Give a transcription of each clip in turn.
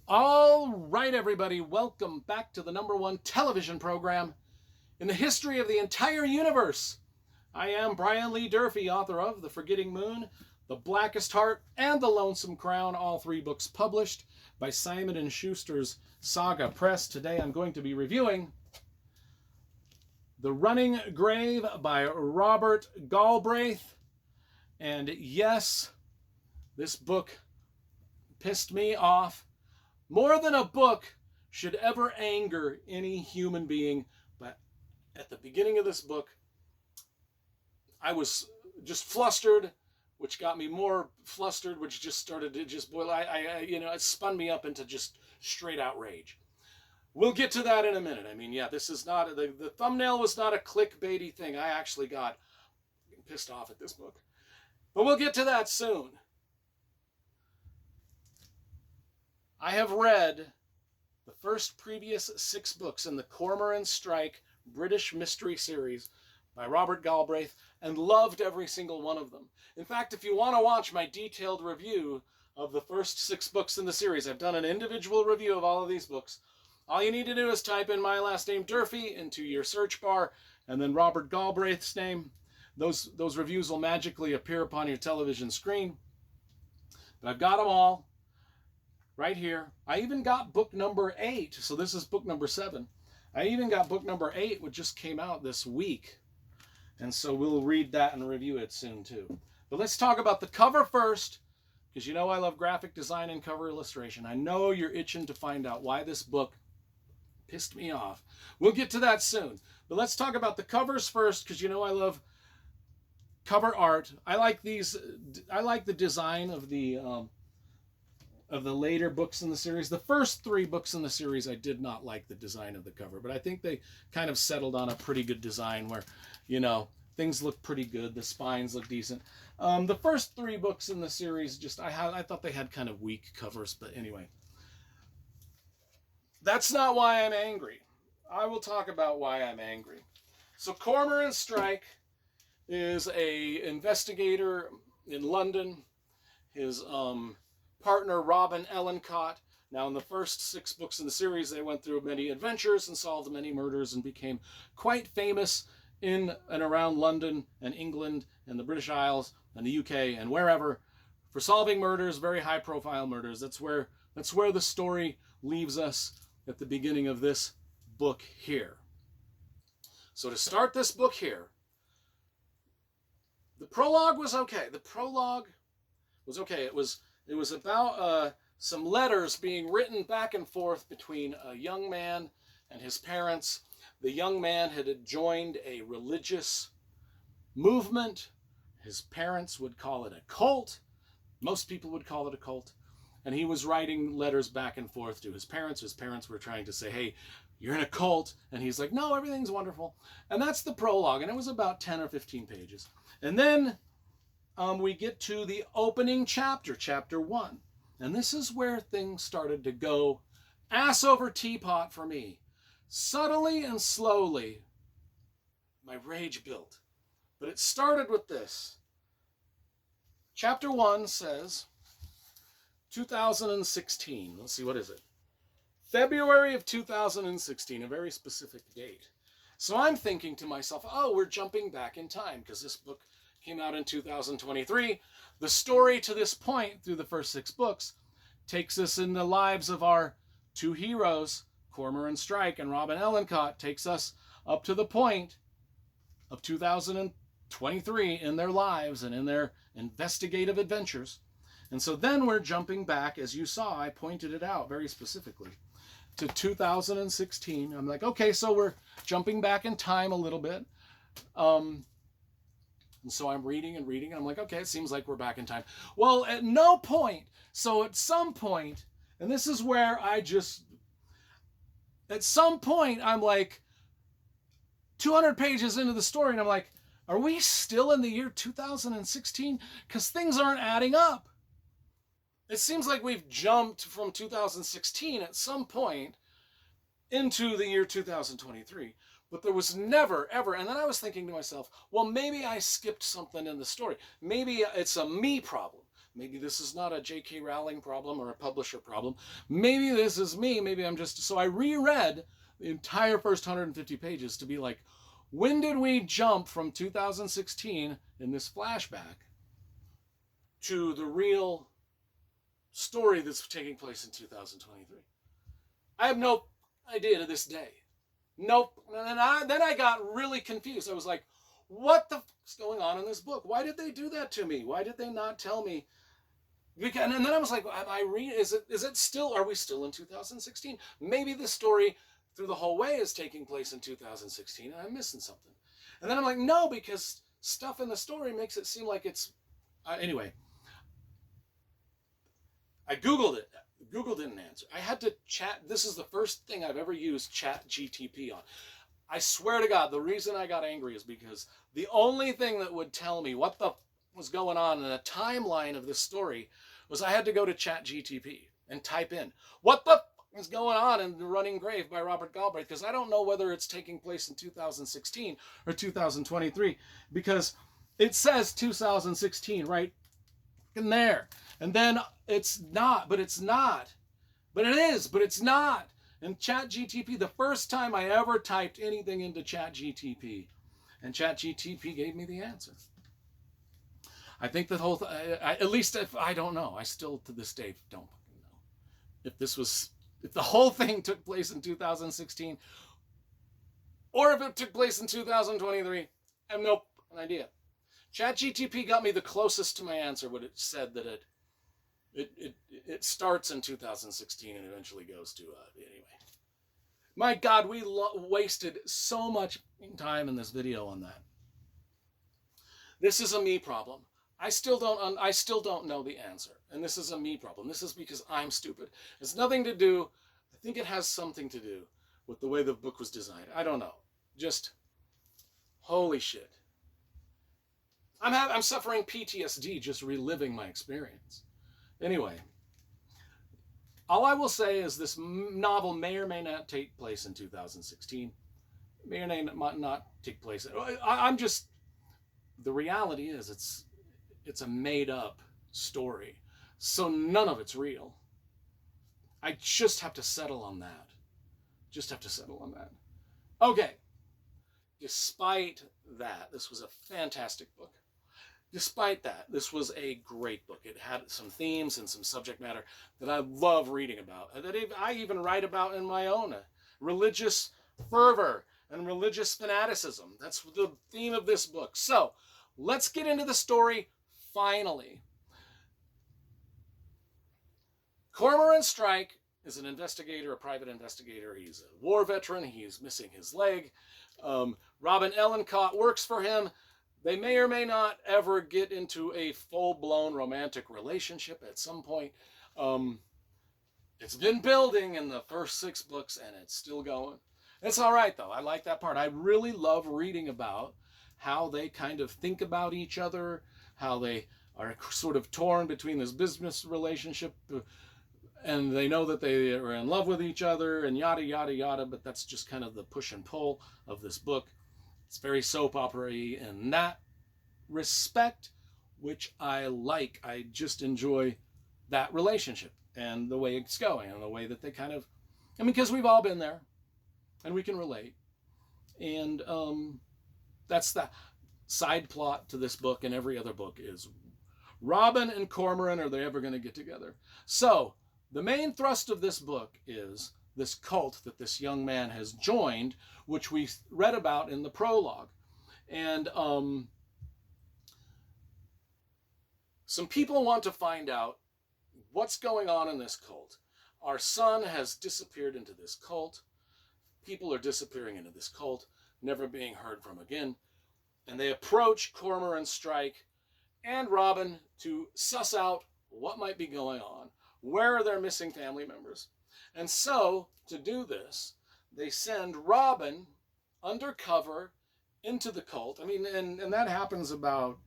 All right, everybody, welcome back to the #1 television program in the history of the entire universe. I am Brian Lee Durfee, author of The Forgetting Moon, The Blackest Heart, and The Lonesome Crown, all three books published by Simon & Schuster's Saga Press. Today I'm going to be reviewing The Running Grave by Robert Galbraith. And yes, this book pissed me off more than a book should ever anger any human being. But at the beginning of this book, I was just flustered, which got me more flustered, which just started to just boil. It spun me up into just straight outrage. We'll get to that in a minute. I mean, yeah, this is not, the thumbnail was not a clickbaity thing. I actually got pissed off at this book. But we'll get to that soon. I have read the first previous 6 books in the Cormoran Strike British mystery series by Robert Galbraith and loved every single one of them. In fact, if you want to watch my detailed review of the first 6 books in the series, I've done an individual review of all of these books. All you need to do is type in my last name, Durfee, into your search bar, and then Robert Galbraith's name. Those reviews will magically appear upon your television screen. But I've got them all right here. I even got book number 8. So this is book number 7. I even got book number 8, which just came out this week. And so we'll read that and review it soon too. But let's talk about the cover first, because you know I love graphic design and cover illustration. I know you're itching to find out why this book pissed me off. We'll get to that soon. But let's talk about the covers first, because you know I love cover art. I like these. I like the design of the later books in the series. The first 3 books in the series, I did not like the design of the cover, but I think they kind of settled on a pretty good design where, you know, things look pretty good. The spines look decent. The first 3 books in the series, I thought they had kind of weak covers, but anyway. That's not why I'm angry. I will talk about why I'm angry. So Cormoran Strike is a investigator in London. His partner, Robin Ellencott. Now, in the first 6 books in the series, they went through many adventures and solved many murders and became quite famous in and around London and England and the British Isles and the UK and wherever for solving murders, very high-profile murders. That's where the story leaves us at the beginning of this book here. So to start this book here, the prologue was okay. It was about some letters being written back and forth between a young man and his parents. The young man had joined a religious movement. His parents would call it a cult. Most people would call it a cult. And he was writing letters back and forth to his parents. His parents were trying to say, hey, you're in a cult. And he's like, no, everything's wonderful. And that's the prologue. And it was about 10 or 15 pages. And then we get to the opening chapter, chapter 1. And this is where things started to go ass over teapot for me. Subtly and slowly, my rage built. But it started with this. Chapter 1 says, 2016. Let's see, what is it? February of 2016, a very specific date. So I'm thinking to myself, oh, we're jumping back in time because this book came out in 2023. The story to this point, through the first 6 books, takes us in the lives of our 2 heroes, Cormoran Strike and Robin Ellencott, takes us up to the point of 2023 in their lives and in their investigative adventures. And so then we're jumping back, as you saw, I pointed it out very specifically, to 2016. I'm like, okay, so we're jumping back in time a little bit. And so I'm reading and reading, and I'm like, okay, it seems like we're back in time. Well, at no point, so at some point, and this is where at some point, I'm like 200 pages into the story, and I'm like, are we still in the year 2016? Because things aren't adding up. It seems like we've jumped from 2016 at some point into the year 2023. But there was never, ever, and then I was thinking to myself, well, maybe I skipped something in the story. Maybe it's a me problem. Maybe this is not a J.K. Rowling problem or a publisher problem. Maybe this is me. Maybe I'm just... So I reread the entire first 150 pages to be like, when did we jump from 2016 in this flashback to the real story that's taking place in 2023? I have no idea to this day. Nope. And then I got really confused. I was like, what the fuck's going on in this book? Why did they do that to me? Why did they not tell me? And then I was like, is it still, are we still in 2016? Maybe the story through the whole way is taking place in 2016 and I'm missing something. And then I'm like, no, because stuff in the story makes it seem like it's, anyway. I Googled it. Google didn't answer. I had to chat. This is the first thing I've ever used Chat GTP on. I swear to God, the reason I got angry is because the only thing that would tell me what the was going on in a timeline of this story was I had to go to Chat GTP and type in, what the is going on in The Running Grave by Robert Galbraith, because I don't know whether it's taking place in 2016 or 2023, because it says 2016 right in there. And then it's not, but it's not. But it is, but it's not. And ChatGTP, the first time I ever typed anything into ChatGTP, and ChatGTP gave me the answer. I think the whole, at least if I don't know, I still to this day don't know if the whole thing took place in 2016, or if it took place in 2023. I have no idea. ChatGTP got me the closest to my answer when it said that it starts in 2016 and eventually goes to anyway. My God, we wasted so much time in this video on that. This is a me problem. I still don't know the answer, and this is a me problem. This is because I'm stupid. It's nothing to do. I think it has something to do with the way the book was designed. I don't know. Just holy shit. I'm suffering PTSD just reliving my experience. Anyway, all I will say is this novel may or may not take place in 2016. May or may not take place. I'm just, the reality is it's a made up story. So none of it's real. I just have to settle on that. Okay. Despite that, this was a fantastic book. Despite that, this was a great book. It had some themes and some subject matter that I love reading about, that I even write about in my own religious fervor and religious fanaticism. That's the theme of this book. So let's get into the story finally. Cormoran Strike is an investigator, a private investigator. He's a war veteran. He's missing his leg. Robin Ellencott works for him. They may or may not ever get into a full-blown romantic relationship at some point. It's been building in the first 6 books, and it's still going. It's all right, though. I like that part. I really love reading about how they kind of think about each other, how they are sort of torn between this business relationship, and they know that they are in love with each other, and yada, yada, yada, but that's just kind of the push and pull of this book. It's very soap opera-y in that respect, which I like. I just enjoy that relationship and the way it's going and the way that they kind of, because we've all been there and we can relate. And that's the side plot to this book and every other book is Robin and Cormoran, are they ever going to get together? So the main thrust of this book is this cult that this young man has joined, which we read about in the prologue. And some people want to find out what's going on in this cult. Our son has disappeared into this cult. People are disappearing into this cult, never being heard from again. And they approach Cormoran Strike and Robin to suss out what might be going on. Where are their missing family members? And so, to do this, they send Robin undercover into the cult. And that happens about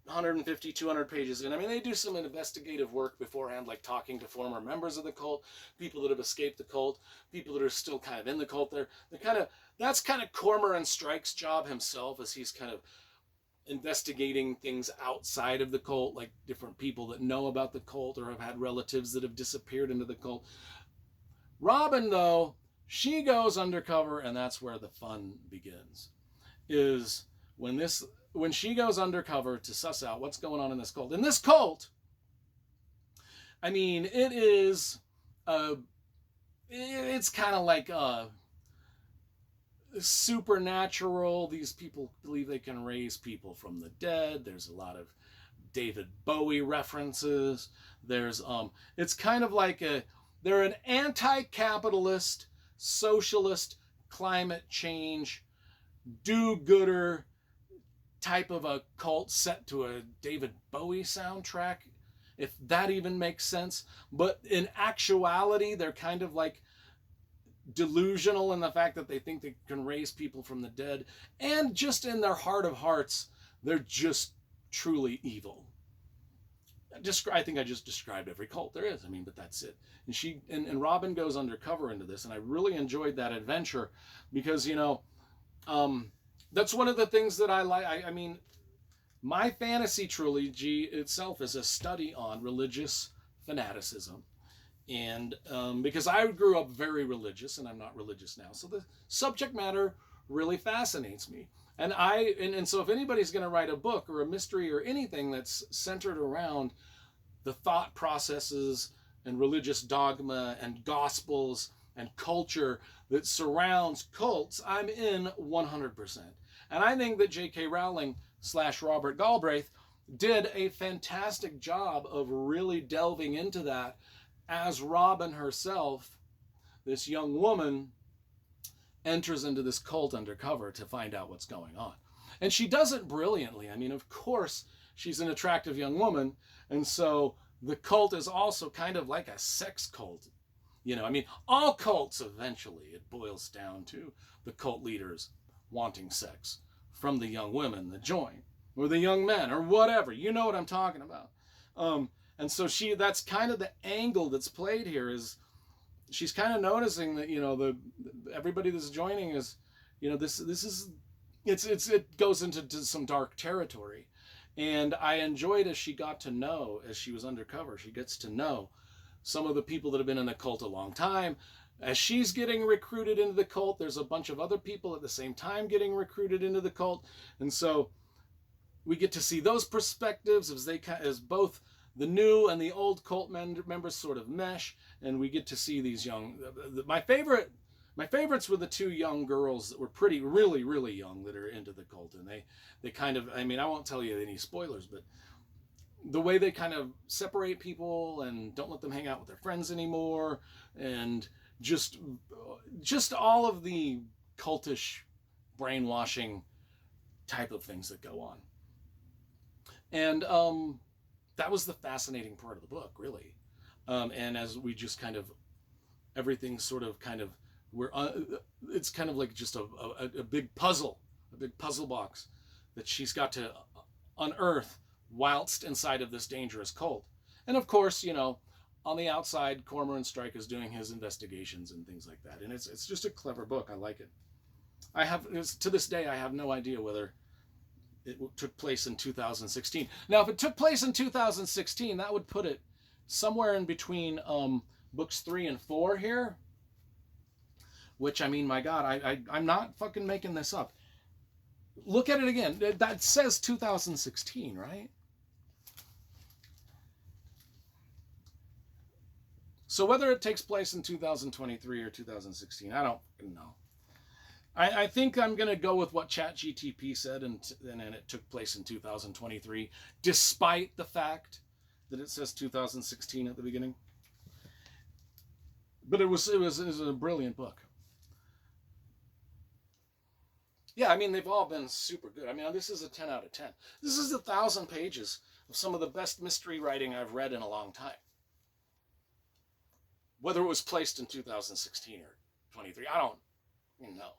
150, 200 pages in. They do some investigative work beforehand, like talking to former members of the cult, people that have escaped the cult, people that are still kind of in the cult. That's kind of Cormoran Strike's job himself, as he's kind of investigating things outside of the cult, like different people that know about the cult or have had relatives that have disappeared into the cult. Robin, though, she goes undercover, and that's where the fun begins. Is when she goes undercover to suss out what's going on in this cult. In this cult, I mean, it's kind of like supernatural. These people believe they can raise people from the dead. There's a lot of David Bowie references. There's it's kind of like they're an anti-capitalist, socialist, climate change, do-gooder type of a cult set to a David Bowie soundtrack, if that even makes sense. But in actuality, they're kind of like delusional in the fact that they think they can raise people from the dead, and just in their heart of hearts, they're just truly evil. I think I just described every cult there is. I mean, but that's it. And Robin goes undercover into this, and I really enjoyed that adventure because, that's one of the things that I like. I mean, my fantasy trilogy itself is a study on religious fanaticism. And because I grew up very religious, and I'm not religious now, so the subject matter really fascinates me. And so if anybody's going to write a book or a mystery or anything that's centered around the thought processes and religious dogma and gospels and culture that surrounds cults, I'm in 100%. And I think that J.K. Rowling / Robert Galbraith did a fantastic job of really delving into that as Robin herself, this young woman, enters into this cult undercover to find out what's going on. And she does it brilliantly. I mean, of course, she's an attractive young woman, and so the cult is also kind of like a sex cult. I mean, all cults eventually, it boils down to the cult leaders wanting sex from the young women that join, or the young men, or whatever. You know what I'm talking about. And so that's kind of the angle that's played here, is she's kind of noticing that, everybody that's joining is, it goes into some dark territory. And I enjoyed as she got to know, as she was undercover, she gets to know some of the people that have been in the cult a long time. As she's getting recruited into the cult, there's a bunch of other people at the same time getting recruited into the cult. And so we get to see those perspectives as both the new and the old cult members sort of mesh, and we get to see these young. My favorites were the two young girls that were really, really young, that are into the cult, and they kind of. I mean, I won't tell you any spoilers, but the way they kind of separate people and don't let them hang out with their friends anymore, and just all of the cultish brainwashing type of things that go on. And that was the fascinating part of the book, really. And as we just kind of, everything sort of kind of, it's kind of like just a big puzzle box that she's got to unearth whilst inside of this dangerous cult. And of course, on the outside, Cormoran Strike is doing his investigations and things like that. And it's just a clever book. I like it. To this day, I have no idea whether it took place in 2016. Now, if it took place in 2016, that would put it somewhere in between books 3 and 4 here. Which, I mean, my God, I'm not fucking making this up. Look at it again. That says 2016, right? So whether it takes place in 2023 or 2016, I don't know. I think I'm going to go with what ChatGTP said, and it took place in 2023, despite the fact that it says 2016 at the beginning. But it was a brilliant book. Yeah, I mean, they've all been super good. I mean, this is a 10 out of 10. This is 1,000 pages of some of the best mystery writing I've read in a long time. Whether it was placed in 2016 or 23, I don't know.